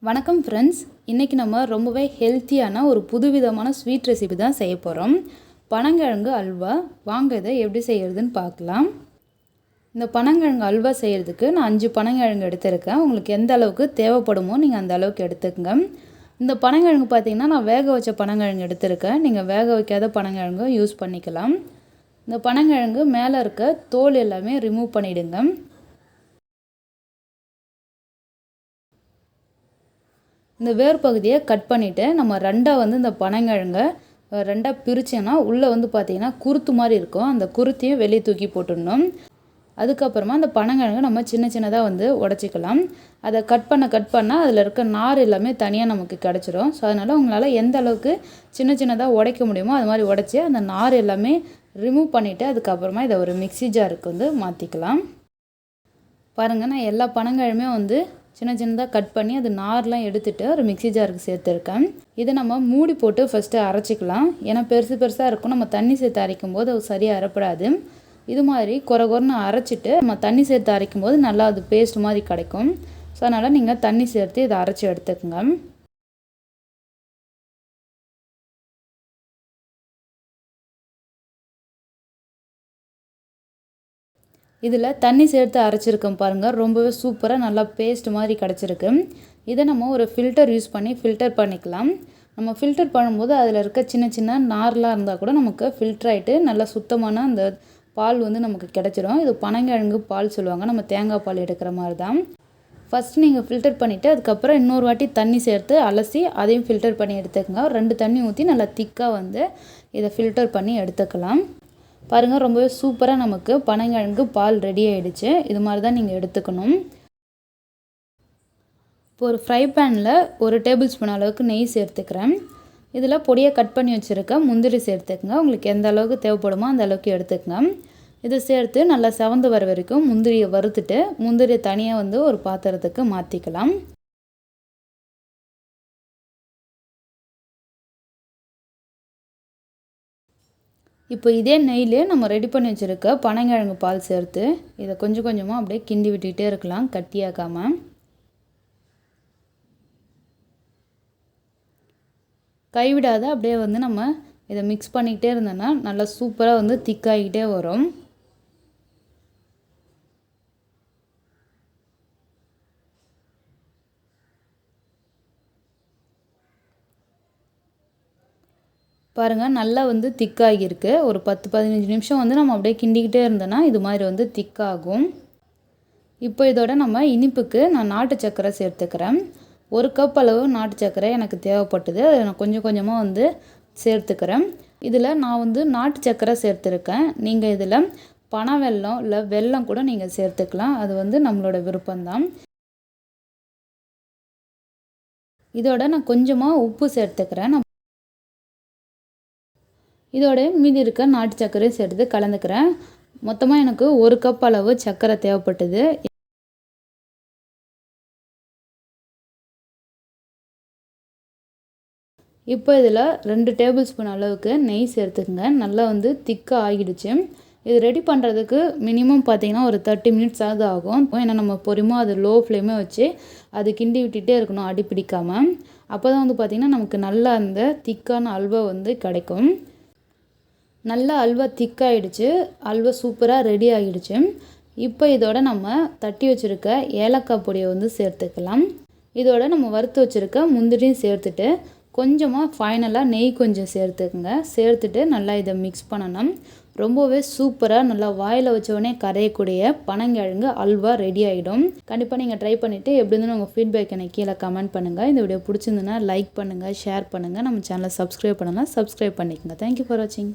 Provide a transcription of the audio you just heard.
வணக்கம் ஃப்ரெண்ட்ஸ், இன்றைக்கி நம்ம ரொம்பவே ஹெல்த்தியான ஒரு புதுவிதமான ஸ்வீட் ரெசிபி தான் செய்ய போகிறோம். பனங்கிழங்கு அல்வா. வாங்க இதை எப்படி செய்கிறதுன்னு பார்க்கலாம். இந்த பனங்கிழங்கு அல்வா செய்கிறதுக்கு நான் 5 பனங்கிழங்கு எடுத்திருக்கேன். உங்களுக்கு எந்த அளவுக்கு தேவைப்படுமோ நீங்கள் அந்த அளவுக்கு எடுத்துக்கங்க. இந்த பனங்கிழங்கு பார்த்திங்கன்னா நான் வேக வச்ச பனங்கிழங்கு எடுத்திருக்கேன். நீங்கள் வேக வைக்காத பனங்கிழங்கு யூஸ் பண்ணிக்கலாம். இந்த பனங்கிழங்கு மேலே இருக்க தோல் எல்லாமே ரிமூவ் பண்ணிவிடுங்க. இந்த வேர் பகுதியை கட் பண்ணிவிட்டு நம்ம ரெண்டாக இந்த பனங்கிழங்கை ரெண்டாக பிரித்தோன்னா உள்ளே பார்த்திங்கன்னா குருத்து மாதிரி இருக்கும். அந்த குருத்தையும் வெளியே தூக்கி போட்டுடணும். அதுக்கப்புறமா அந்த பனங்கிழங்கை நம்ம சின்ன சின்னதாக உடச்சிக்கலாம். அதை கட் பண்ண அதில் இருக்க நார் எல்லாமே தனியாக நமக்கு கிடச்சிரும். ஸோ அதனால் உங்களால் எந்த அளவுக்கு சின்ன சின்னதாக உடைக்க முடியுமோ அது மாதிரி உடச்சி அந்த நார் எல்லாமே ரிமூவ் பண்ணிவிட்டு அதுக்கப்புறமா இதை ஒரு மிக்ஸி ஜாருக்கு மாற்றிக்கலாம். பாருங்கள், நான் எல்லா பனங்கிழமே சின்ன சின்னதாக கட் பண்ணி அது நார்லாம் எடுத்துகிட்டு ஒரு மிக்ஸி ஜாருக்கு சேர்த்துருக்கேன். இதை நம்ம மூடி போட்டு ஃபஸ்ட்டு அரைச்சிக்கலாம். ஏன்னா பெருசாக இருக்கும். நம்ம தண்ணி சேர்த்து அரைக்கும் போது அது சரியாக அரைப்படாது. இது மாதிரி குறைன்னு அரைச்சிட்டு நம்ம தண்ணி சேர்த்து அரைக்கும் போது நல்லா அது பேஸ்ட் மாதிரி கிடைக்கும். ஸோ அதனால் நீங்கள் தண்ணி சேர்த்து இதை அரைச்சி எடுத்துக்கோங்க. இதில் தண்ணி சேர்த்து அரைச்சிருக்கோம் பாருங்கள். ரொம்பவே சூப்பராக நல்லா பேஸ்ட் மாதிரி கிடச்சிருக்கு. இதை நம்ம ஒரு ஃபில்டர் யூஸ் பண்ணி ஃபில்டர் பண்ணிக்கலாம். நம்ம ஃபில்டர் பண்ணும்போது அதில் இருக்க சின்ன சின்ன நார்லாம் இருந்தால் கூட நமக்கு ஃபில்டர் ஆகிட்டு நல்லா சுத்தமான அந்த பால் நமக்கு கிடச்சிரும். இது பனங்கிழங்கு பால் சொல்லுவாங்க. நம்ம தேங்காய் பால் எடுக்கிற மாதிரி தான். ஃபஸ்ட்டு நீங்கள் ஃபில்டர் பண்ணிவிட்டு அதுக்கப்புறம் இன்னொரு வாட்டி தண்ணி சேர்த்து அலசி அதையும் ஃபில்டர் பண்ணி எடுத்துக்கோங்க. 2 தண்ணி ஊற்றி நல்லா திக்காக இதை ஃபில்டர் பண்ணி எடுத்துக்கலாம். பாருங்கள், ரொம்பவே சூப்பராக நமக்கு பனங்கிழங்கு பால் ரெடி ஆகிடுச்சு. இது மாதிரி தான் நீங்கள் எடுத்துக்கணும். இப்போ ஒரு ஃப்ரை பேனில் 1 டேபிள் ஸ்பூன் அளவுக்கு நெய் சேர்த்துக்கிறேன். இதில் பொடியை கட் பண்ணி வச்சுருக்க முந்திரி சேர்த்துக்குங்க. உங்களுக்கு எந்த அளவுக்கு தேவைப்படுமோ அந்த அளவுக்கு எடுத்துக்கங்க. இதை சேர்த்து நல்லா செவந்து வர வரைக்கும் முந்திரியை வறுத்துட்டு முந்திரியை தனியாக ஒரு பாத்திரத்துக்கு மாற்றிக்கலாம். இப்போ இதே நெய்யிலே நம்ம ரெடி பண்ணி வச்சுருக்க பனங்கிழங்கு பால் சேர்த்து இதை கொஞ்சம் கொஞ்சமாக அப்படியே கிண்டி விட்டுக்கிட்டே இருக்கலாம், கட்டியாக்காமல். கைவிடாத அப்படியே நம்ம இதை மிக்ஸ் பண்ணிக்கிட்டே இருந்தோன்னா நல்லா சூப்பராக திக்காகிக்கிட்டே வரும். பாருங்கள், நல்லா திக்காகிருக்கு. ஒரு 10-15 நிமிஷம் நம்ம அப்படியே கிண்டிக்கிட்டே இருந்தோன்னா இது மாதிரி திக்காகும். இப்போ இதோட நம்ம இனிப்புக்கு நான் நாட்டு சர்க்கரை சேர்த்துக்கிறேன். 1 கப் அளவு நாட்டு சர்க்கரை எனக்கு தேவைப்பட்டது. அதை நான் கொஞ்சம் கொஞ்சமாக சேர்த்துக்கிறேன். இதில் நான் நாட்டு சர்க்கரை சேர்த்துருக்கேன். நீங்கள் இதில் பனை வெல்லம் இல்லை வெல்லம் கூட நீங்கள் சேர்த்துக்கலாம். அது நம்மளோட விருப்பம்தான். இதோட நான் கொஞ்சமாக உப்பு சேர்த்துக்கிறேன். இதோட மீதி இருக்க நாட்டு சர்க்கரையும் சேர்த்து கலந்துக்கிறேன். மொத்தமாக எனக்கு 1 கப் அளவு சர்க்கரை தேவைப்பட்டது. இப்போ இதில் 2 டேபிள் ஸ்பூன் அளவுக்கு நெய் சேர்த்துக்குங்க. நல்லா திக்காக ஆகிடுச்சு. இது ரெடி பண்ணுறதுக்கு மினிமம் பார்த்திங்கன்னா ஒரு 30 மினிட்ஸ் ஆகும். ஏன்னா நம்ம பொறுமையாக அது லோ ஃப்ளேமே வச்சு அது கிண்டி விட்டுகிட்டே இருக்கணும், அடி பிடிக்காமல். அப்போ தான் பார்த்திங்கன்னா நமக்கு நல்லா அந்த திக்கான அல்வா கிடைக்கும். நல்லா அல்வா திக்காகிடுச்சு. அல்வா சூப்பராக ரெடி ஆகிடுச்சு. இப்போ இதோட நம்ம தட்டி வச்சுருக்க ஏலக்காய் பொடியை சேர்த்துக்கலாம். இதோட நம்ம வறுத்து வச்சுருக்க முந்திரியும் சேர்த்துட்டு கொஞ்சமாக ஃபைனலாக நெய் கொஞ்சம் சேர்த்துக்குங்க. சேர்த்துட்டு நல்லா இதை மிக்ஸ் பண்ணணும். ரொம்பவே சூப்பராக நல்லா வாயில் வச்சோடனே கரையக்கூடிய பனங்கிழங்கு அல்வா ரெடி ஆகிடும். கண்டிப்பாக நீங்கள் ட்ரை பண்ணிவிட்டு எப்படி இருந்தாலும் உங்கள் ஃபீட்பேக் எனக்கு கீழே கமெண்ட் பண்ணுங்கள். இந்த வீடியோ பிடிச்சிருந்துன்னா லைக் பண்ணுங்கள், ஷேர் பண்ணுங்கள். நம்ம சேனலை சப்ஸ்கிரைப் பண்ணலாம், சப்ஸ்கிரைப் பண்ணிக்கோங்க. தேங்க்யூ ஃபார் வாட்சிங்.